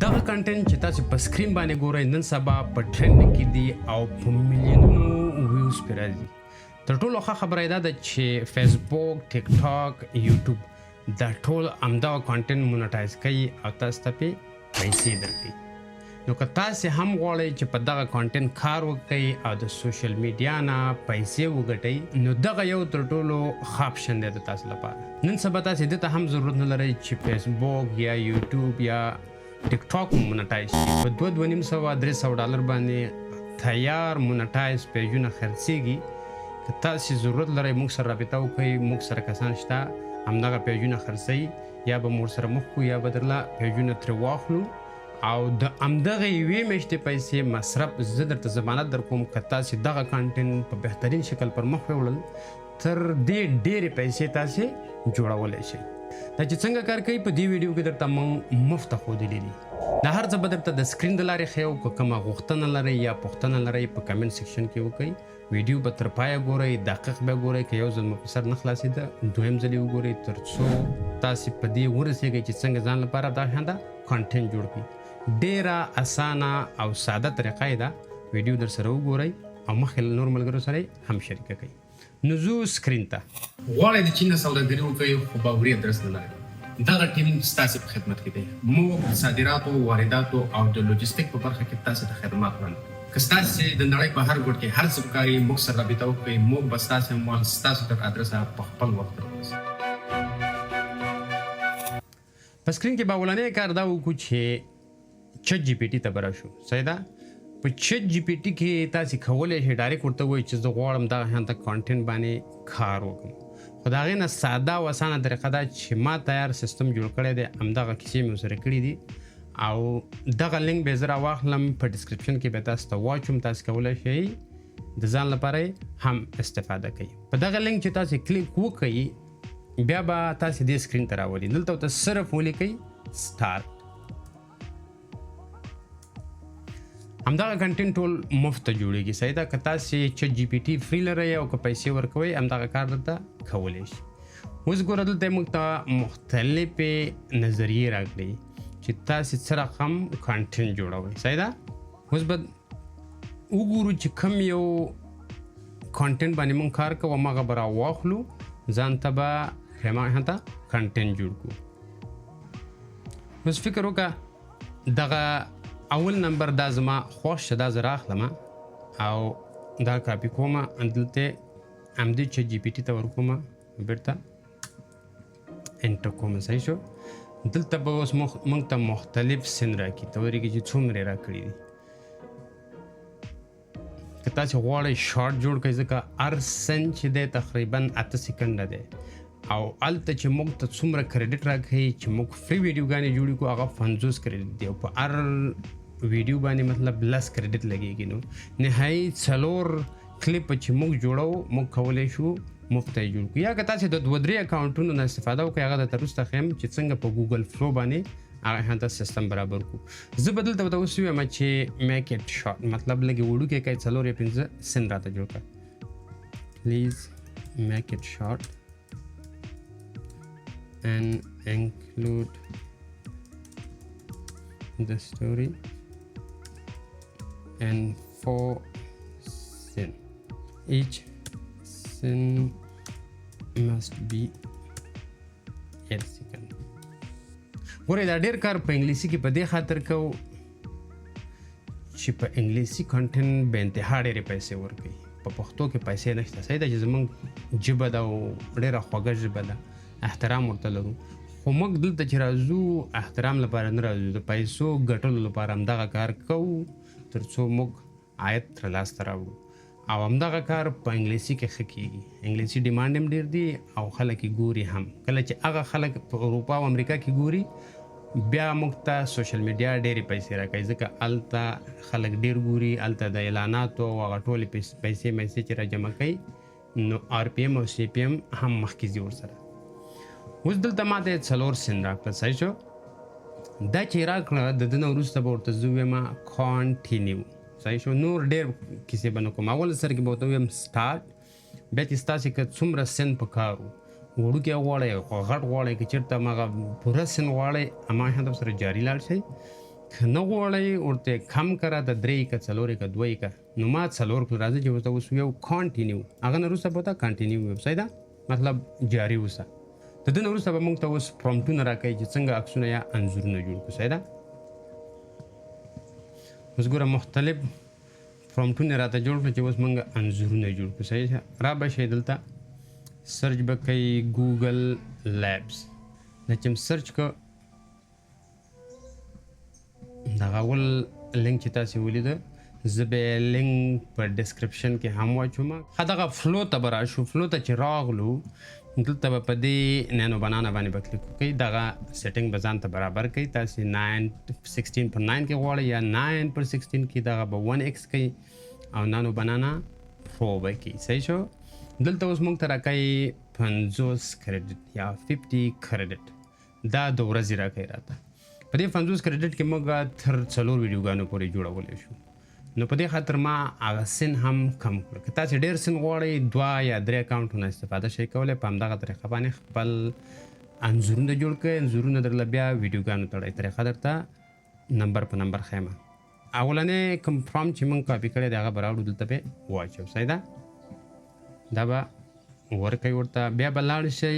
دغه کنټنټ چې تاسو په سکرین باندې ګورئ نن سبا په ټرند کې دی او په میلیونونو ویوز پرې راځي. تر ټولو ښه خبره دا ده چې فیسبوک، ټیک ټاک، یوټیوب دا ټول همدغه کنټنټ مونټایز کوي او تاسو ته پې پیسې درکوي. نو که تاسو هم غواړئ چې په دغه کنټنټ کار وکړئ او د سوشل میډیا نه پیسې وګټئ نو دغه یو تر ټولو ښه اپشن دی د تاسو لپاره. نن سبا تاسو دې ته هم ضرورت نه لرئ چې فیسبوک یا یوټیوب یا ټیک ټاک مونټایز شي. په $2,500-300 باندې تیار مونټایز پیجونه خرڅېږي. که تاسو ضرورت لرئ موږ سره رابطه وکړئ، موږ سره کسان شته همدغه پیجونه خرڅوي، یا به مو سره مخ کړو یا به درله پیجونه ترې واخلو او د همدغه یوې میاشتې پیسې مصرف زه درته ضمانت درکوم که تاسو دغه کنټنټ په بهترین شکل پر مخ وړل تر دې ډېرې پیسې تاسو جوړولی شئ. دا چې څنګه کار کوي په دې ویډیو کې درته موږ مفته ښودلي دي. دا هر څه به درته د سکرین د لارې ښیو. که کومه غوښتنه لرئ یا پوښتنه لرئ په کمنټ سیکشن کې وکړئ. ویډیو به تر پایه ګورئ، دقیق به ګورئ. که یو ځل مو په سر نه خلاصېده دویم ځل یې وګورئ تر څو تاسو په دې ورسېږئ چې څنګه ځان لپاره دا شانته کنټنټ جوړ کړئ. ډیره اسانه او ساده طریقه یې ده. ویډیو در سره وګورئ او مخکې له نور ملګرو سره هم شریکه کړئ. نو ځو سکرین ته. غواړئ د چین نه سوداګري وکړئ خو باوري ادرس نه لرئ. دغه ټیم ستاسو په خدمت کې دی. موږ صادراتو، وارداتو او د لوجستیک په برخه کې تاسو ته خدمات وړاندې. که ستاسو د نړۍ په هر ګوټ کې هر څه کاري موږ سره رابطه وکړئ، موږ به ستاسو مال ستاسو تر ادرسه په خپل وخت راورسوو. په سکرین کې به اولنی کار دا وکړو چې چټ جی پی ټي ته به راشو. صحیح ده؟ په چټ جی پی ټي کې تاسو کولی شئ ډایرکټ ورته ووایئ چې زه غواړم دغه شانته کنټنټ باندې کار وکړم. خو د هغې نه ساده او اسانه طریقه ده چې ما تیار سیستم جوړ کړی دی، همدغه کیسې مې ورسره کړي دي او دغه لینک به زه راواخلم په ډسکرپشن کې به تاسو ته واچوم. تاسو کولی شئ د ځان لپاره هم استفاده کوئ. په دغه لینک چې تاسو کلیک وکړئ بیا به تاسو دې سکرین ته راولي. دلته ورته صرف ولیکئ سټارټ. همدغه کنټنټ ټول مفت جوړیږي. صحیح ده؟ که تاسو چټ جی پی ټي فری لرئ او که پیسې ورکوئ همدغه کار درته کولی شي. اوس ګوره دلته موږ ته مختلفې نظریې راکړي چې تاسو څه رقم کنټنټ جوړوئ. صحیح ده؟ اوس به وګورو چې کوم یو کنټنټ باندې موږ کار کوو هماغه به راواخلو، ځان ته به هماغه کنټنټ جوړ کړو. اوس فکر وکړه دغه اول نمبر دا زما خوښ شه، دا زه راخلم او دا کاپي کوم، دلته همدې چټ جی پی ټي ته ورکوم، بیرته انټر کوم. صحیح شو؟ دلته به اوس موږ ته مختلف سن راکړي، ته ورېږي چې څومره راکړي دي. که تاسو غواړئ شارټ جوړ کړئ ځکه هر سن چې دی تقریبا 8 سکنډه دی او هلته چې موږ ته څومره کریډټ راکوي چې موږ فری ویډیوګانې جوړې کړو هغه 50 کریډټ دی او په هر ویډیو باندې مطلب 10 کریډټ لګېږي. نو نهایي 4 کلیپ چې موږ جوړو موږ کولی شو مفت یې جوړ کړو. یا که تاسو د 2-3 اکاونټونو نه استفاده وکړئ هغه درته وروسته ښیم چې څنګه په ګوګل فلو باندې هغه شانته سیستم برابر کړو. زه به دلته ورته اوس ووایم چې میک اټ شارټ، مطلب لږې وړوکی کړئ، 4 یا 5 سن راته جوړ کړه. پلیز میک اټ شارټ and include the story and 4 sin. Each sin must be 8 second. ګورئ دا ډېر کار په انګلیسي کې په دې خاطر کوو چې په انګلیسي کنټنټ به انتها ډېرې پیسې ورکوي. په پښتو کې پیسې نشته. صحیح ده چې زموږ ژبه ده او ډېره خوږه ژبه ده، احترام ورته لرو. خو موږ دلته چې راځو احترام لپاره نه راځو، د پیسو ګټلو لپاره همدغه کار کوو تر څو موږ عاید تر لاسته راوړو او همدغه کار په انګلیسي کې ښه کېږي. انګلیسي ډیمانډ هم ډېر دی او خلک یې ګوري هم. کله چې هغه خلک په اروپا او امریکا کې ګوري بیا موږ ته سوشل میډیا ډېرې پیسې راکوي ځکه هلته خلک ډېر ګوري، هلته د اعلاناتو او هغه ټولې پیسې چې راجمع کوي نو آر پی ایم او سی پی ایم هم مخکې ځي ورسره. اوس دلته ما ته 4 سن راکړه. صحیح شو؟ دا چې راکړه د ده نه وروسته به ورته زه ووایم کانټینیو. صحیح شو؟ نور ډېر کیسې به نه کوم. اول سر کې به ورته ووایم سټارټ. بیا چې ستاسې که څومره سن په کار و، وړوکی غواړئ غټ غواړئ، که چېرته هماغه پوره سن غواړئ هماغه شانته سره جاري لاړ شئ. که نه غواړئ ورته کم کړه د 3 که 4 که 2 که نو ما 4 کړل راځي چې ورته اوس یو کانټینیو هغه نه وروسته به ورته کانټینیو ویو صحیح ده مطلب جاري اوسه د دې نه وروسته به موږ ته اوس پرومپټونه راکوي چې څنګه عکسونه یا انځورونه جوړ کړو صحیح ده اوس ګوره مختلف پرومپټونه راته جوړ کړو چې اوس موږ انځورونه جوړ کړو صحیح ده را به شئ دلته سرچ به کوئ ګوګل لیبس دا چې سرچ کو دغه اول لینک چې تاسو ولیده زه به لینک په ډسکرپشن کې هم واچوم دغه فلو ته به راشو فلو ته چې راغلو دلته به په دې نانو بنانا باندې به کلیک وکړئ دغه سیټینګ به ځان ته برابر کړئ تاسو 16:9 کې غواړئ یا 9:16 کې دغه به 1x کوي او نانو بنانا پرو به کوي صحیح شو دلته اوس موږ ته راکوي 50 کریډټ یا 50 کریډټ دا د ورځې راکوي راته په دې 50 کریډټ کې موږ تر 4 ویډیوګانو پورې جوړولی شو نو په دې خاطر ما هغه سن هم کم کړ که تاسو ډېر سن غواړئ 2 یا 3 اکاونټونه استفاده شئ کولی په همدغه طریقه باندې خپل انځورونه جوړ کړئ انځورونه درله بیا ویډیوګانو تړئ طریقه درته نمبر په نمبر ښیم اولنی کوم فرام چې موږ کاپي کړی دی هغه به راوړو دلته به واچو صحیح ده دا به ورکوي ورته بیا به لاړ شئ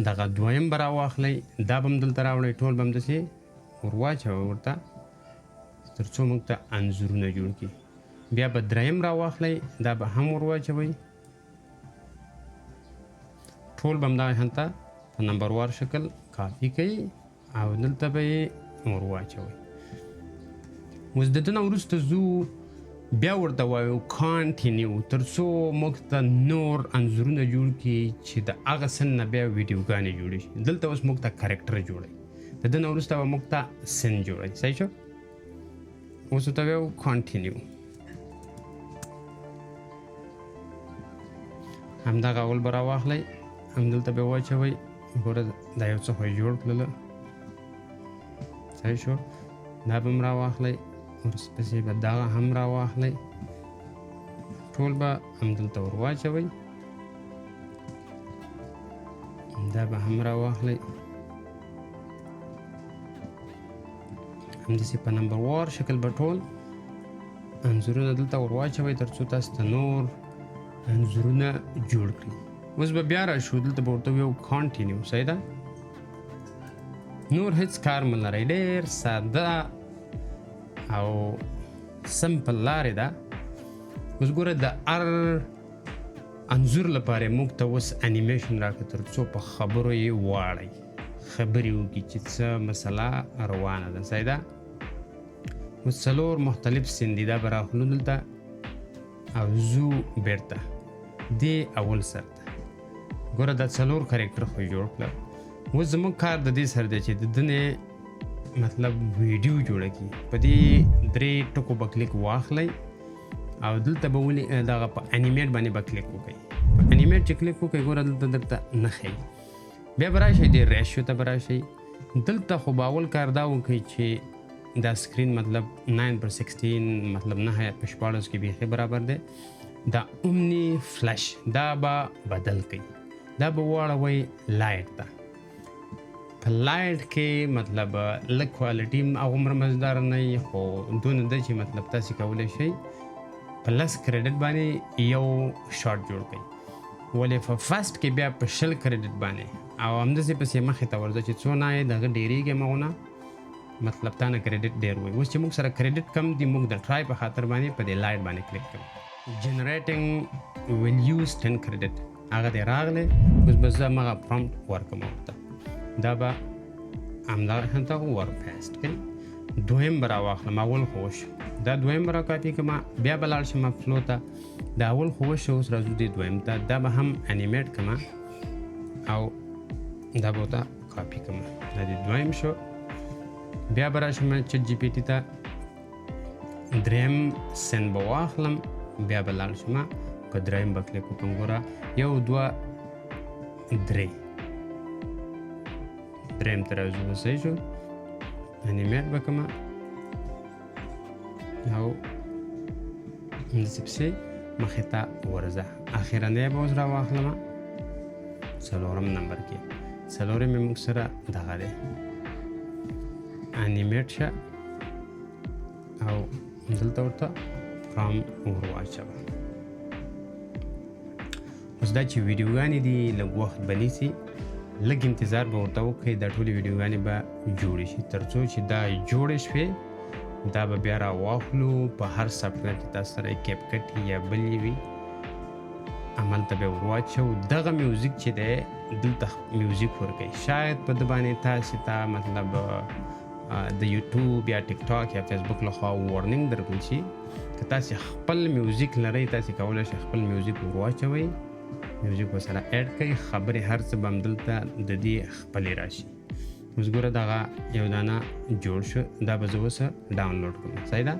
دغه دویم به راواخلئ دا به هم دلته راوړئ ټول به هم داسې ور واچوئ ورته تر څو موږ ته انځورونه جوړ کړي بیا به دریم راواخلئ دا به هم ور واچوئ ټول به همدغه شانته په نمبر وار شکل کاپي کوي او دلته به یې ور واچوئ اوس د ده نه وروسته ځو بیا ورته وایو کانټینیو تر څو موږ ته نور انځورونه جوړ کړي چې د هغه سن نه بیا ویډیوګانې جوړې شي دلته اوس موږ ته کرکټر جوړوي د ده نه وروسته به موږ ته سن جوړوي صحیح شو اوس ورته وایو کانټینیو همدغه اول به راواخلئ همدلته به واچوئ ګوره دا یو څه خو یې جوړ کړله صحیح شو دا به هم راواخلئ ورپسې به دغه هم راواخلئ ټول به همدلته ور واچوئ دا به هم راواخلئ همداسې په نمبر وار شکل به ټول انځورونه دلته ور واچوئ تر څو تاسو ته نور انځورونه جوړ کړي اوس به بیا راشو دلته به ورته ویو کانټینیو صحیح ده نور هیڅ کار مه لرئ ډېر ساده او سمپل لارې ده اوس ګوره د هر انځور لپاره موږ ته اوس انیمیشن راکړه تر څو په خبرو یې واړئ خبرې وکړي چې څه مسله روانه ده صحیح ده اوس 4 مختلف سین دي دا به راخلو دلته او زو بیرته دې اول سر ته ګوره دا 4 کرکټر خو یې جوړ کړل اوس زموږ کار د دې سر دی چې د ده نه مطلب ویډیو جوړه کړي په دې 3 ټکو به کلیک واخلئ او دلته به ولې دغه په انیمیټ باندې به کلیک وکړئ په انیمیټ چې کلیک وکړئ ګوره دلته درته نه ښیي بیا به راشئ دې ریشیو ته به راشئ دلته خو به اول کار دا وکړئ چې دا سکرین مطلب 9:16 مطلب 9:14 کې بیخي برابر دی دا اومني فلش دا به بدل کړئ دا به واړوئ لایټ ته په لایټ کې مطلب لږ کوالټي هغومره مزدار نه وي خو دونه ده چې مطلب تاسې کولی شئ په 10 کریډټ باندې یو شارټ جوړ کړئ ولې په فاسټ کې بیا په 20 کریډټ باندې او همداسې پسې مخې ته ورځه چې څونه یې دغه ډېرېږي مغونه مطلب تا نه کریډټ ډېر وي اوس چې موږ سره کریډټ کم دي موږ د ټرای په خاطر باندې په دې لایټ باندې کلیک کوو جنریټینګ ویل یوز 10 کریډټ هغه دې راغلی اوس به زه همغه پرومپټ ورکوم ورته دا به همدغه شانته ور پیسټ کړئ دویم به راواخلم اول خو وشو دا دویم به راکاپي کړم بیا به لاړ شم فلو ته دا اول خو وشو اوس راځو دې دویم ته دا به هم انیمیټ کړم او دا به ورته کاپي کړم دا دې دویم شو بیا به راشم چټ جی پی ټي ته دریم سن به واخلم بیا به لاړ شم په دریم به کلیک وکړم ګوره 1 2 3 دریم ته راځو صحیح شو انیمیټ به کړم او همداسې پسې مخې ته ورځه اخرنی به اوس راواخلم 4 نمبر کې 4 مې موږ سره دغه دی انیمیټ شه او دلته ورته فرام ورواچوه. اوس دا چې ویډیوګانې دي لږ وخت به نیسي، لږ انتظار به ورته وکړئ، دا ټولې ویډیوګانې به جوړې شي. تر څو چې دا جوړې شوې دا به بیا راواخلو په هر سافټویر کې تاسو سره کیپ کټ یا بل وي هملته به ورواچو. دغه میوزیک چې دی دلته میوزیک ورکوي، شاید په د باندې تاسې ته مطلب د یوټیوب یا ټیک ټاک یا فیسبوک لخوا وارننګ درکړل شي. که تاسې خپل میوزیک لرئ تاسې کولی شئ خپل میوزیک ورواچوئ، میوزیک ورسره اډ کړئ، خبرې هر څه به همدلته د دې خپلې راشي. اوس ګوره دغه یو دانه جوړ شو، دا به زه اوس ډاونلوډ کړم. صحیح ده؟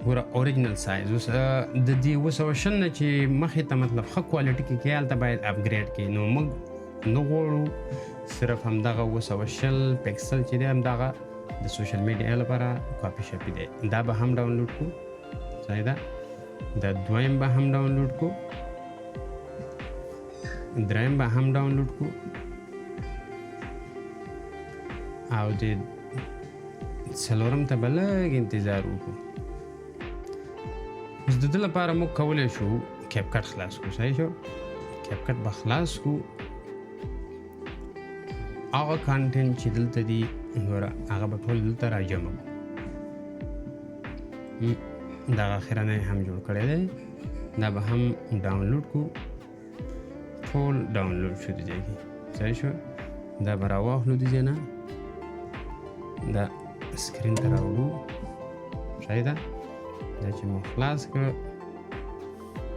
ګوره اوریجنل سایز اوس د دې 200 نه چې مخې ته مطلب ښه کوالټي کې کړي هلته باید اپګریډ کړي. نو موږ نه غواړو صرف همدغه 200 پکسل چې دی همدغه د سوشل میډیا لپاره کاپي شپی دی، دا به هم ډاونلوډ کړو. صحیح ده؟ دا دویم به هم ډاونلوډ کړو، دریم به هم ډاونلوډ کړو او د څلورم ته به لږ انتظار وکړو. اوس د ده لپاره موږ کولی شو کیپ کټ خلاص کړو. صحیح شو؟ کیپ کټ به خلاص کړو، هغه کانټینټ چې دلته دي ګوره هغه به ټول دلته راجمع کړو. دغه اخرنی هم جوړ کړی دی، دا به هم ډاونلوډ کړو، ټول ډاونلوډ شو د ځای کې. صحیح شو؟ دا به راواخلو د ځای نه، دا سکرین ته راوړو. صحیح ده؟ دا چې مو خلاص کړ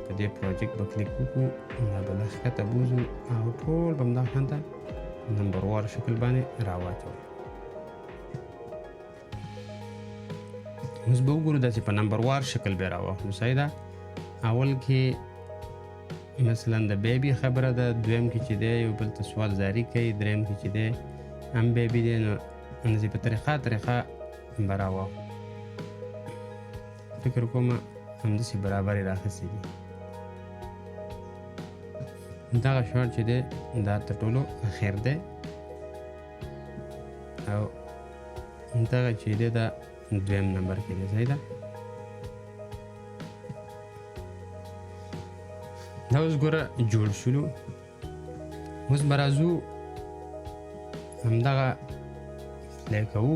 په دې پروجیکټ به کلیک وکړو، دا به لږ ښکته بوځو او ټول به همدغه شان ته نمبر وار شکل باندې راواچوو. اوس به وګورو داسې په نمبر وار شکل بیا راواخلو. صحیح ده؟ اول کې مثلا د بیبي خبره ده، دویم کې چې دی یو بل ته سوال زاری کوي، دریم کې چې دی هم بیبي دی. نو همداسې په طریقه به راواخلو. فکر کوم همداسې برابرې راخیستې دي. دغه شارټ چې دی دا تر ټولو خیر دی او دغه چې دی دا دویم نمبر کې دی. صحیح ده؟ دا اوس ګوره جوړ شولو. اوس به راځو همدغه پلی کوو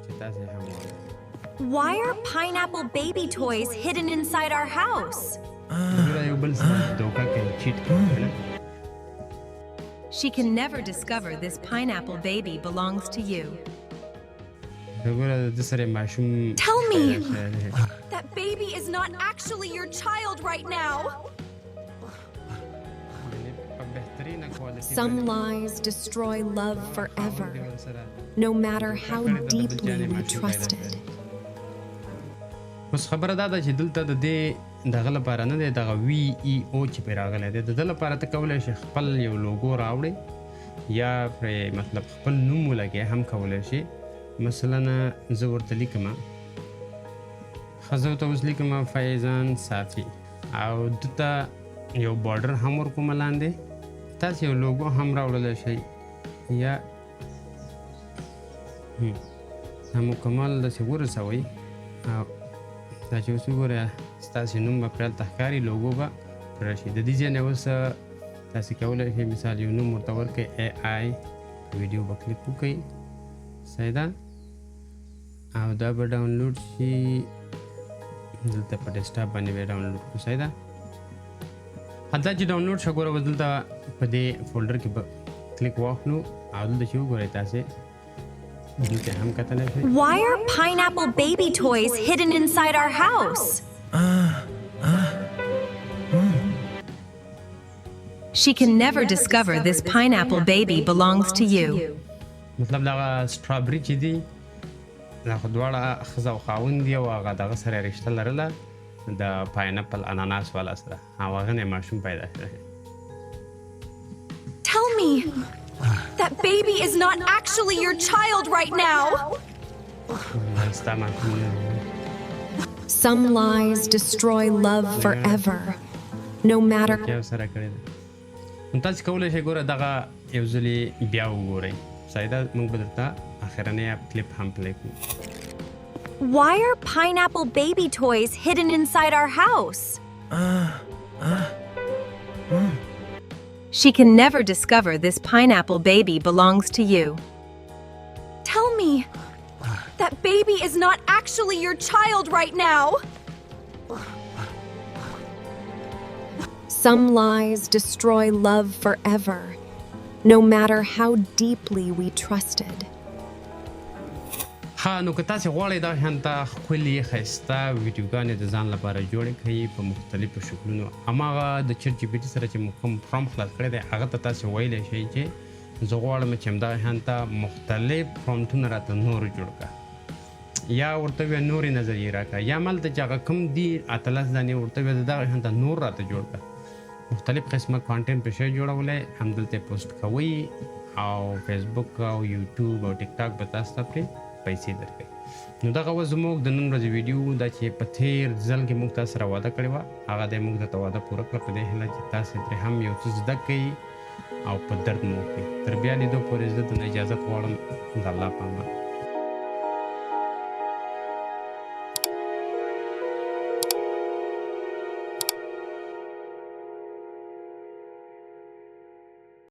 چې تاسې هم وایئ. Why are pineapple baby toys hidden inside our house? ګوره یو بل سره دوکه کوي، چیټ کوي. She can never discover this pineapple baby belongs to you. ګوره د سره ماشوم. Tell me that baby is not actually your child right now. Some lies destroy love forever, no matter how deeply we trusted. اوس خبره دا ده چې دلته د دې دغه لپاره نه دی، دغه وی ای او چې پرې راغلی دی، د ده لپاره ته کولی شي خپل یو لوګو راوړئ یا پرې مطلب خپل نوم ولګئ هم کولی شي. مثلا زه ورته لیکم، ښه زه ورته اوس لیکم فیضان صافي او دته یو بارډر هم ورکوم لاندې. تاسې یو لوګو هم راوړلی شئ یا مکمل داسې ورسوئ او دا چې اوس وګوره ستاسې نوم به پرې هلته ښکاري، لوګو به پرې راشي. د دې ځای نه اوس تاسې کولی شئ مثال یو نوم ورته ورکړئ، AI ویډیو به کلیک وکړئ. صحیح ده؟ او دا به ډاونلوډ شي دلته په ډیسکټاپ باندې به ډاونلوډ کړو. صحیح ده؟ حتی چې ډاونلوډ شو ګوره به دلته په دې فولډر کې به کلیک واخلو او دلته چې وګورئ تاسې دلته هم کتلی شئ. Why are pineapple baby toys hidden inside our house? She can never discover this pineapple baby belongs to you. مطلب دغه سټرابري چې دي دا خو دواړه ښځه او خاوند دي او هغه دغه سره رشته لرله د پاینپل اناناس والا سره او هغه نه ماشوم پیدا کړی. Tell me that baby is not actually your child right now. ستا ماشوم نه دی. Some lies destroy love forever, no matter. کیا سره کړی دی نو تاسو کولی شئ ګوره دغه یو ځلې بیا وګورئ سایده موږ به درته اخرنی کلیپ هم پلی کړو Why are pineapple baby toys hidden inside our house? She can never discover this pineapple baby belongs to you. Tell me, that baby is not actually your child right now. Some lies destroy love forever, no matter how deeply we trusted. ها نو که تاسو غواړئ دا شانته ښکلي ښایسته ویډیوګانې د ځان لپاره جوړې کړئ په مختلفو شکلونو هماغه د چټ جی پي ټي سره چې موږ کوم پرومپټ خلاص کړی دی هغه ته تاسو ویلی شئ چې زه غواړم چې همدغه شانته مختلف پرومپټونه راته نور جوړ کړه یا ورته ویه نورې نظریې راکړه یا مالته چې هغه کوم دي اتلس دانې ورته ویه د دغه شانته نور راته جوړ کړه مختلف قسمه کانټینټ په شی جوړولی همدلته پوسټ کوئ او فیسبوک او یوټیوب او ټیک ټاک به تاسو ته پرې پیسې درکوي نو دغه وه زموږ د نن ورځې ویډیو دا چې په تېر ځل کې موږ تاسو سره واده کړې وه هغه دی موږ درته واده پوره کړه په دې هیله چې تاسې ترې هم یو څه زده کوئ او په درد مو وکړئ تر بیا لیدو پورې زه درنه اجازت غواړم د الله په امان